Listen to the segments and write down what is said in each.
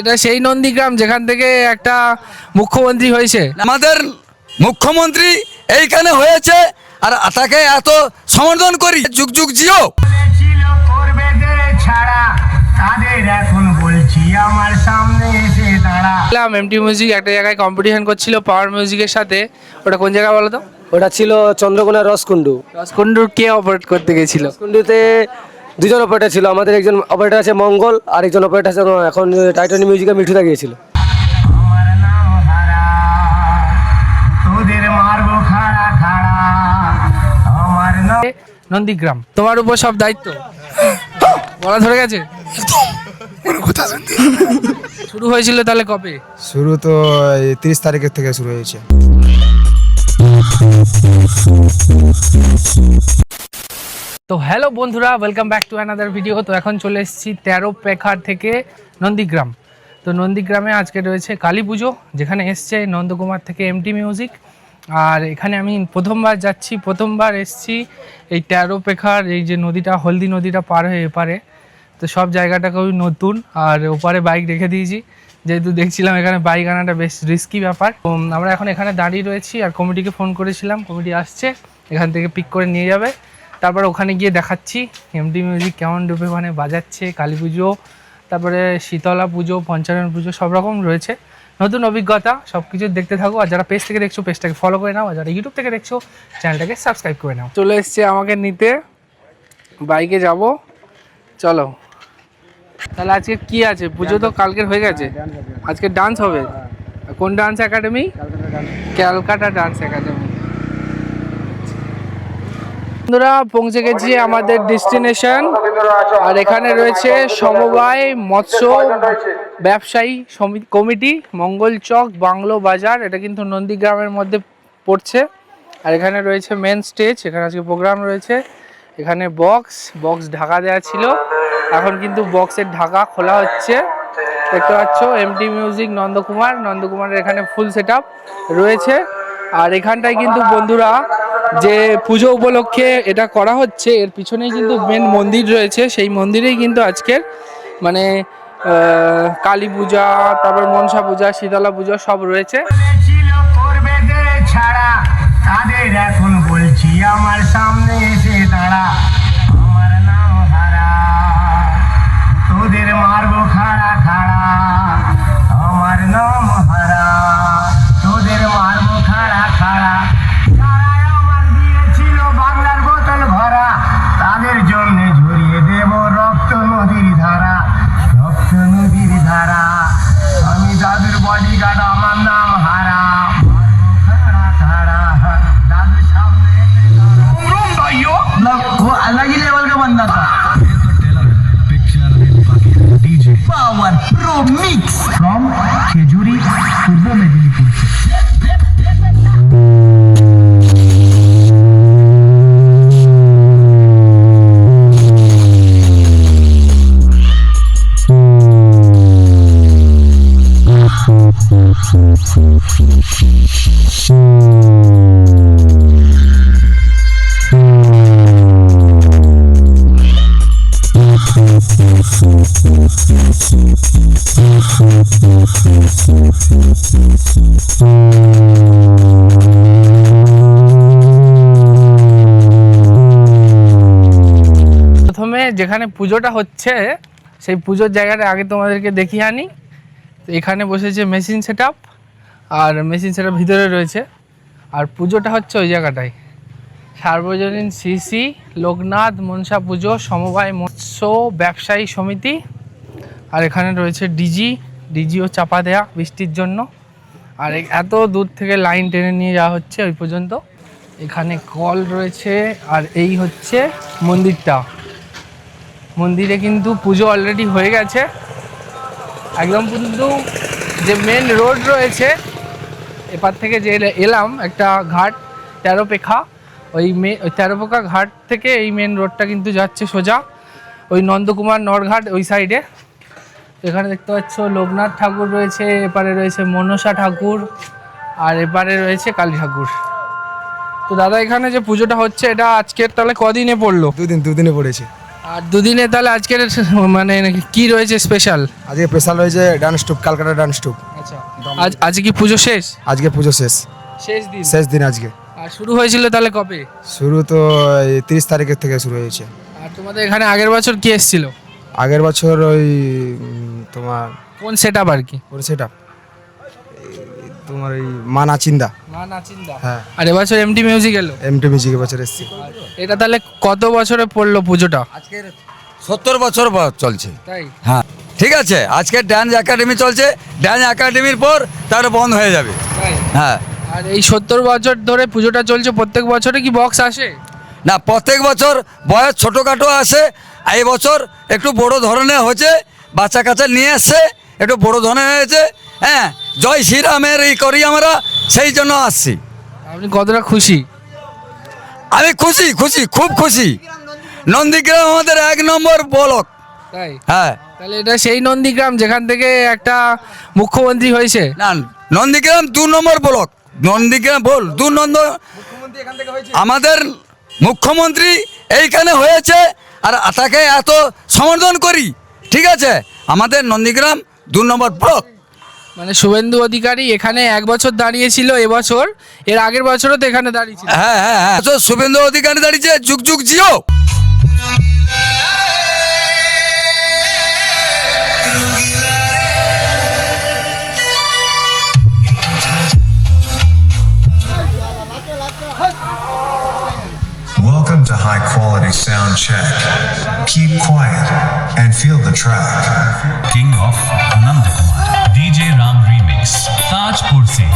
এটা সেই নন্দীগ্রাম যেখান থেকে একটা মুখ্যমন্ত্রী হয়েছে। আমাদের মুখ্যমন্ত্রী এইখানে হয়েছে, আর তাকে এত সমর্থন করি। যুগ যুগ জিও। ছিল করবে দে ছাড়া, তাদের এখন বলছি আমার সামনে এসে দাঁড়া। এমটি মিউজিক একটা জায়গায় কম্পিটিশন করছিল পাওয়ার মিউজিকের সাথে। ওটা কোন জায়গা বলো তো? ওটা ছিল চন্দ্রকোনা রসকুন্ডু। রসকুন্ডুর কে অপারেট করতে গেছিল? রসকুন্ডুতে দুজন অপারেটর ছিল, আমাদের একজন অপারেটর আছে মঙ্গল, আর একজন অপারেটর আছে এখন টাইটানিক মিউজিকে মিঠুদা গিয়েছিল। আমার নাম হারা, তোদের মারবো খাড়া খাড়া। আমার নাম নন্দীগ্রাম, তোমার উপর সব দায়িত্ব। বলা ধরে গেছে। শুরু হয়েছিল তাহলে কবে? শুরু তো 30 তারিখের থেকে শুরু হয়েছে। তো হ্যালো বন্ধুরা, welcome back to another video. তো এখন চলে এসেছি 13 পেখার থেকে নন্দীগ্রাম। তো নন্দীগ্রামে আজকে রয়েছে কালী পুজো, যেখানে এসছে নন্দকুমার থেকে এমটি মিউজিক। আর এখানে আমি প্রথমবার যাচ্ছি, প্রথমবার এসছি এই 13 পেখার এই যে নদীটা, হলদি নদীটা পার হয়ে এপারে। তো সব জায়গাটা খুবই নতুন, আর ওপারে বাইক রেখে দিয়েছি, যেহেতু দেখছিলাম এখানে বাইক আনাটা বেশ রিস্কি ব্যাপার। তো আমরা এখন এখানে দাঁড়িয়ে রয়েছি, আর কমিটিকে ফোন করেছিলাম, কমিটি আসছে, এখান থেকে পিক করে নিয়ে যাবে। তারপরে ওখানে গিয়ে দেখাচ্ছি এমটি মিউজিক কেমন রূপে মানে বাজাচ্ছে। কালী পুজো, তারপরে শীতলা পুজো, পঞ্চানন পুজো, সব রকম রয়েছে। নতুন অভিজ্ঞতা, সব কিছু দেখতে থাকো। আর যারা পেজ থেকে দেখছো পেজটাকে ফলো করে নাও, আর যারা ইউটিউব থেকে দেখছো চ্যানেলটাকে সাবস্ক্রাইব করে নাও। চলে এসছে আমাকে নিতে, বাইকে যাব, চলো। তাহলে আজকে কি আছে? পুজো তো কালকের হয়ে গেছে, আজকে ডান্স হবে। কোন dance academy? Calcutta dance academy. বন্ধুরা, পৌঁছে গেছি আমাদের ডেস্টিনেশন। আর এখানে রয়েছে সমবায় মৎস্য ব্যবসায়ী কমিটি, মঙ্গল চক, বাংলো বাজার। এটা কিন্তু নন্দীগ্রামের মধ্যে পড়ছে। আর এখানে রয়েছে মেন স্টেজ, এখানে আজকে প্রোগ্রাম রয়েছে। এখানে বক্স ঢাকা দেওয়া ছিল, এখন কিন্তু বক্সের ঢাকা খোলা হচ্ছে। দেখতে পাচ্ছ এমটি মিউজিক নন্দকুমারের এখানে ফুল সেটআপ রয়েছে। আর এখানটায় কিন্তু বন্ধুরা যে পুজো উপলক্ষে এটা করা হচ্ছে, এর পিছনেই কিন্তু মেন মন্দির রয়েছে। সেই মন্দিরেই কিন্তু আজকের মানে কালী পূজা, তারপর মনসা পূজা, শীতলা পূজা সব রয়েছে। ছিল করবে দে ছাড়া, তাদের এখন বলছি আমার সামনে এসে দাঁড়া। আমার নাম হারা, তোদের মারবো খাড়া খাড়া। আমার নাম হারা, তোদের মারবো খাড়া খাড়া। যারা আমার দিয়েছিল বাংলার বোতল ভরা, তাদের জন্য ঝরিয়ে দেব রক্ত নদীর ধারা, রক্ত নদীর ধারা। আমি দাদুর বডিগার্ড, আমার নাম হারা, মারবো খাড়া খাড়া। দাদুর সামনে এসে दाड़ा। अलग ही लेवल का बंदा था। Power pro mix from Khejuri पूर्व मेदिनीपुर से। প্রথমে যেখানে পুজোটা হচ্ছে সেই পুজোর জায়গাটা আগে তোমাদেরকে দেখিয়ে আনি। তো এখানে বসেছে মেশিন সেটআপ, আর মেশিন সেটআপ ভিতরে রয়েছে। আর পুজোটা হচ্ছে ওই জায়গাটায়, সার্বজনীন শ্রী লোকনাথ মনসা পুজো সমবায় মৎস্য ব্যবসায়ী সমিতি। আর এখানে রয়েছে ডিজিও চাপা দেয়া বৃষ্টির জন্য। আর এত দূর থেকে লাইন টেনে নিয়ে যাওয়া হচ্ছে ওই পর্যন্ত। এখানে কল রয়েছে। আর এই হচ্ছে মন্দিরটা, মন্দিরে কিন্তু পুজো অলরেডি হয়ে গেছে। একদম কিন্তু যে মেন রোড রয়েছে, এপার থেকে যে এলাম একটা ঘাট 13 পেখা, ওই 13 পেখা ঘাট থেকে এই মেন রোডটা কিন্তু যাচ্ছে সোজা ওই নন্দকুমার নরঘাট ওই সাইডে। এখানে দেখতে পাচ্ছ লোকনাথ ঠাকুর রয়েছে, এপারে রয়েছে মনসা ঠাকুর, আর এপারে রয়েছে কালী ঠাকুর। তো দাদা, এখানে যে পুজোটা হচ্ছে এটা আজকের তাহলে কদিনে পড়লো? দুদিনে পড়েছে। আর দুদিনে তাহলে আজকের মানে কি রয়েছে স্পেশাল? আজকে স্পেশাল হয়েছে ডান্স টুপ, কালকাটা ডান্স টুপ। আচ্ছা, আজ কি পুজো শেষ? আজকে পুজো শেষ, শেষ দিন। শেষ দিন আজকে। আর শুরু হয়েছিল তাহলে কবে? শুরু তো এই 30 তারিখের থেকে শুরু হয়েছে। আর তোমাদের এখানে আগের বছর কি এসেছিল? আগের বছর ওই তোমার কোন সেটআপ আর কি? ওর সেটা তোমার এই মানা চিন্দা। মা নাচিন্দা। হ্যাঁ, আর এবছর এমটি মিউজিক এলো। এমটি মিউজিক বছর এসেছি। এটা তাহলে কত বছরে পড়লো পুজোটা? আজকের 70 বছর চলছে। তাই? হ্যাঁ, ঠিক আছে। আজকে ড্যান্স একাডেমি চলছে, ড্যান্স একাডেমির পর তার বন্ধ হয়ে যাবে। তাই। হ্যাঁ, আর এই 70 বছর ধরে পুজোটা চলছে, প্রত্যেক বছরে কি বক্স আসে? না প্রত্যেক বছর বয়স ছোটোখাটো আসে। এই বছর একটু বড় ধরনের হচ্ছে, বাচ্চা কাচ্চা নিয়ে এসছে, একটু বড় ধরনের হয়েছে। হ্যাঁ, জয় শ্রীরামের এই করি আমরা, সেই জন্য আসছি। আপনি কতটা খুশি? আমি খুশি, খুশি, খুব খুশি। নন্দীগ্রাম আমাদের 1 নম্বর ব্লক। তাই? হ্যাঁ, তাহলে এটা সেই নন্দীগ্রাম যেখান থেকে একটা মুখ্যমন্ত্রী হয়েছে? না নন্দীগ্রাম 2 নম্বর ব্লক। নন্দীগ্রাম বল 2 নম্বর। আমাদের মুখ্যমন্ত্রী এইখানে হয়েছে, আর তাকে এত সমর্থন করি। ঠিক আছে, আমাদের নন্দীগ্রাম 2 নম্বর ব্লক। মানে শুভেন্দু অধিকারী এখানে 1 বছর দাঁড়িয়েছিল এবছর, এর আগের বছরও তো এখানে দাঁড়িয়েছিল। হ্যাঁ হ্যাঁ হ্যাঁ, তো শুভেন্দু অধিকারী দাঁড়িয়েছে, যুগ যুগ Jio. Welcome to High Quality Sound Check. Keep quiet and feel the track. King of Nandakumar, DJ Ram Remix, Tajpur se.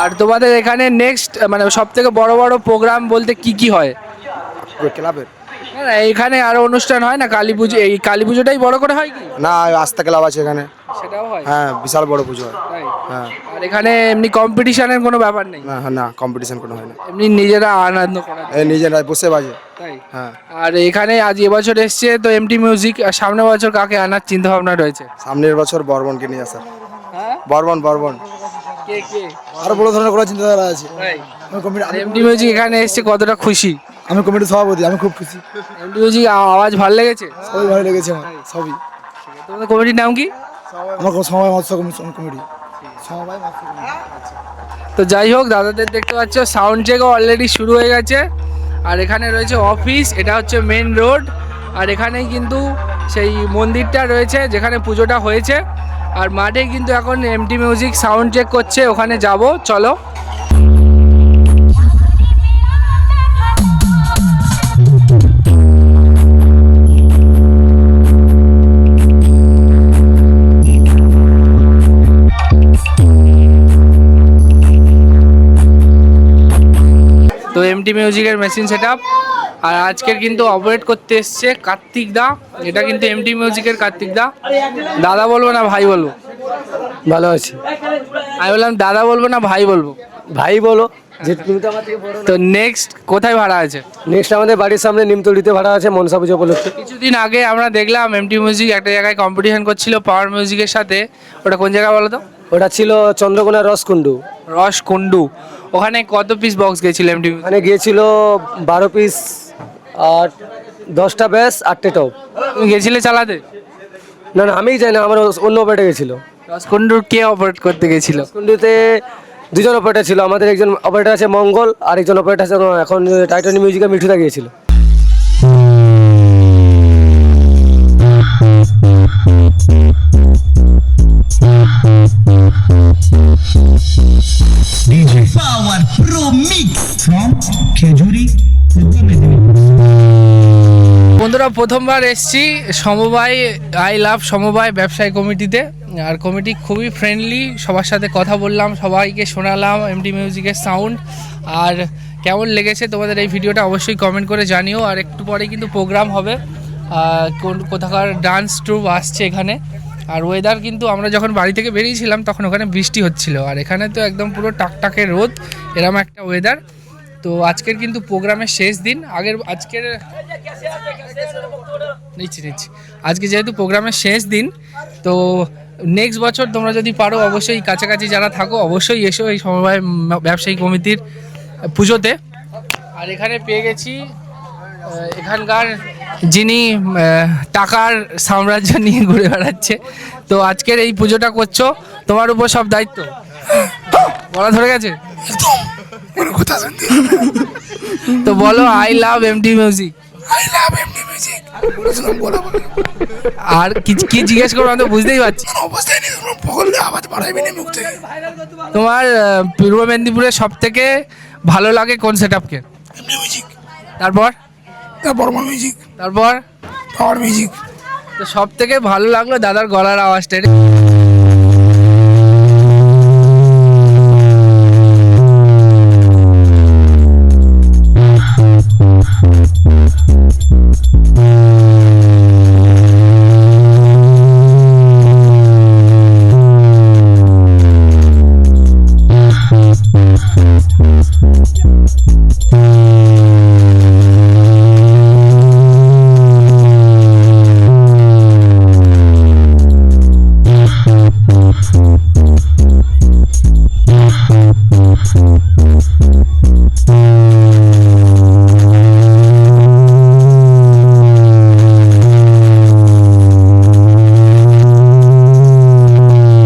আর তোমাদের এখানে নেক্সট মানে সব থেকে বড় বড় প্রোগ্রাম বলতে কি কি হয়? ক্লাবের না না, এখানে আরো অনুষ্ঠান হয় না? কালী পুজো, এই কালী পুজোটাই বড় করে হয় কি? না, আস্থা ক্লাব আছে এখানে। সেটাও হয়? হ্যাঁ, বিশাল বড় পুজো হয়। তাই? হ্যাঁ। আর এখানে এমনি কম্পিটিশনের কোনো ব্যাপার নেই? না না, কম্পিটিশন কোনো হয় না। এমনি নিজেরা আনন্দ করা যায়। এই নিজেরা বসে বাজে। তাই? হ্যাঁ, আর এখানে আজ এবছর এসছে তো এমটি মিউজিক, আর সামনের বছর কাকে আনার চিন্তা ভাবনা রয়েছে? সামনের বছর বর্বনকে নিয়ে আসার। হ্যাঁ? বর্বন কে কে? আরো বড় ধরনের করার চিন্তাধারা আছে। তাই? আমি কমিটি এমটি মিউজিক এখানে এসছে, কতটা খুশি? আমি কমিটির সভাপতি, আমি খুব খুশি। এমটি মিউজিক আওয়াজ ভালো লেগেছে? সবই ভালো লেগেছে আমার, সবই। তোমাদের কমিটির নাম কি? আমার সময় মৎস্য কমিটি, সমবায় মৎস্য কমিটি। তো যাই হোক, দাদাদের দেখতে পাচ্ছ সাউন্ড চেকও অলরেডি শুরু হয়ে গেছে। আর এখানে রয়েছে অফিস, এটা হচ্ছে মেন রোড। আর এখানেই কিন্তু সেই মন্দিরটা রয়েছে যেখানে পুজোটা হয়েছে। আর মাঠে কিন্তু এখন এমটি মিউজিক সাউন্ড চেক করছে, ওখানে যাব, চলো। তো এমটি মিউজিকের মেশিন সেটআপ। আর আজকের কিন্তু অপারেট করতে এসছে কার্তিক দা। এটা কিন্তু এমটি মিউজিকের কার্তিক দা। দাদা বলবো না ভাই বলবো? ভালো আছি। আমি বললাম দাদা বলবো না ভাই বলবো? ভাই বলো, যে তুমি তো আমার থেকে বড়। তো নেক্সট কোথায় ভাড়া আছে? নেক্সট আমাদের বাড়ির সামনে নিমতলিতে ভাড়া আছে মনসা পুজো উপলক্ষে। কিছুদিন আগে আমরা দেখলাম এমটি মিউজিক একটা জায়গায় কম্পিটিশন করছিল পাওয়ার মিউজিকের সাথে। ওটা কোন জায়গা বলো তো? ওটা ছিল চন্দ্রকোনা রসকুণ্ডু। রসকুণ্ডু। ওখানে কত পিস বক্স গেছিল এমটি মিউজিক? ওখানে গিয়েছিল 12 পিস আর 10টা ব্যাস 8টে টপ। তুমি গেছিলে চালাতে? না না, আমিই যাই না, আমার অন্য অপারেটর গেছিল। রসকুণ্ডুর কে অপারেট করতে গেছিল? রসকুণ্ডুতে দুজন অপারেটার ছিল, আমাদের একজন অপারেটার আছে মঙ্গল, আর একজন অপারেটার আছে এখন টাইটানি মিউজিকে মিঠুদা গিয়েছিল। DJ Power Pro Mix from Khejuri, Purba Medinipur. বন্ধুরা প্রথমবার এসেছি সমবায় আই লাভ সমবায় ব্যবসায়ী কমিটিতে, আর কমিটি খুবই ফ্রেন্ডলি, সবার সাথে কথা বললাম, সবাইকে শোনালাম এমডি মিউজিকের সাউন্ড। আর কেমন লেগেছে তোমাদের এই ভিডিওটা অবশ্যই কমেন্ট করে জানিও। আর একটু পরেই কিন্তু প্রোগ্রাম হবে, কোথাকার ডান্স ট্রুপ আসছে এখানে। আর ওয়েদার কিন্তু আমরা যখন বাড়ি থেকে বেরিয়েছিলাম তখন ওখানে বৃষ্টি হচ্ছিল, আর এখানে তো একদম পুরো টাকটাকে রোদ, এরম একটা ওয়েদার। তো আজকের কিন্তু প্রোগ্রামের শেষ দিন, আজকে যেহেতু প্রোগ্রামের শেষ দিন, তো নেক্সট বছর তোমরা যদি পারো অবশ্যই কাছাকাছি যারা থাকো অবশ্যই এসো এই সমবায় ব্যবসায়ী কমিটির পুজোতে। আর এখানে পেয়ে গেছি এখানকার যিনি টাকার সাম্রাজ্য নিয়ে ঘুরে বেড়াচ্ছে। তো আজকের এই পুজোটা করছো, তোমার উপর সব দায়িত্ব। বলা ধরে গেছে তো বলো আই লাভ এমডি মিউজিক। আর কি জিজ্ঞেস করবো আমি তো বুঝতেই পারছি। তোমার পূর্ব মেদিনীপুরের সব থেকে ভালো লাগে কোন সেট আপকে? তারপর পাওয়ার মিউজিক। তো সব থেকে ভালো লাগলো দাদার গলার আওয়াজটা।